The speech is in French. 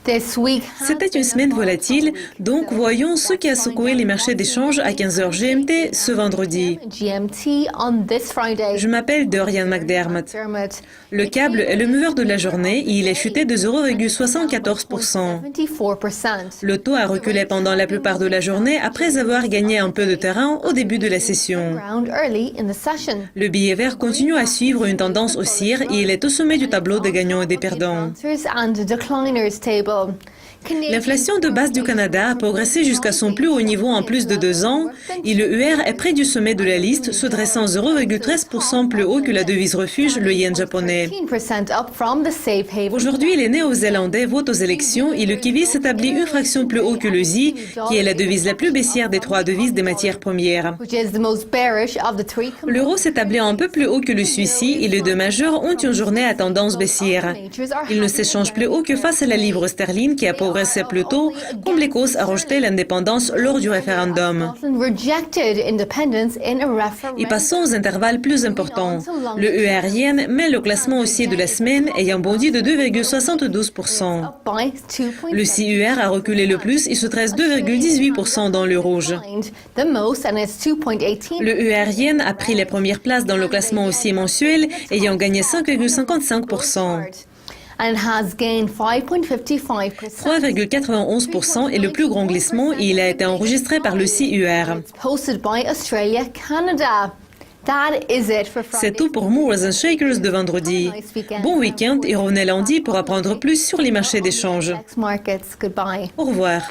C'était une semaine volatile, donc voyons ce qui a secoué les marchés d'échange à 15 h GMT ce vendredi. Je m'appelle Dorian McDermott. Le câble est le mouveur de la journée et il est chuté de 0,74%. Le taux a reculé pendant la plupart de la journée après avoir gagné un peu de terrain au début de la session. Le billet vert continue à suivre une tendance haussière et il est au sommet du tableau des gagnants et des perdants. L'inflation de base du Canada a progressé jusqu'à son plus haut niveau en plus de 2 ans et le UR est près du sommet de la liste, se dressant 0,13% plus haut que la devise refuge, le yen japonais. Aujourd'hui, les Néo-Zélandais votent aux élections et le kiwi s'établit une fraction plus haut que le ZI, qui est la devise la plus baissière des 3 devises des matières premières. L'euro s'établit un peu plus haut que le Suissi et les deux majeurs ont une journée à tendance baissière. Il ne s'échange plus haut que face à la livre sterling qui a progressé plus tôt, comme l'Écosse a rejeté l'indépendance lors du référendum. Et passons aux intervalles plus importants. Le EUR yen met le classement haussier de la semaine ayant bondi de 2,72%. Le CUR a reculé le plus et se dresse 2,18% dans le rouge. Le EUR yen a pris les premières places dans le classement haussier mensuel ayant gagné 5,55%. 3,91% est le plus grand glissement et il a été enregistré par le CUR. C'est tout pour Movers and Shakers de vendredi. Bon week-end et revenez lundi pour apprendre plus sur les marchés d'échange. Au revoir.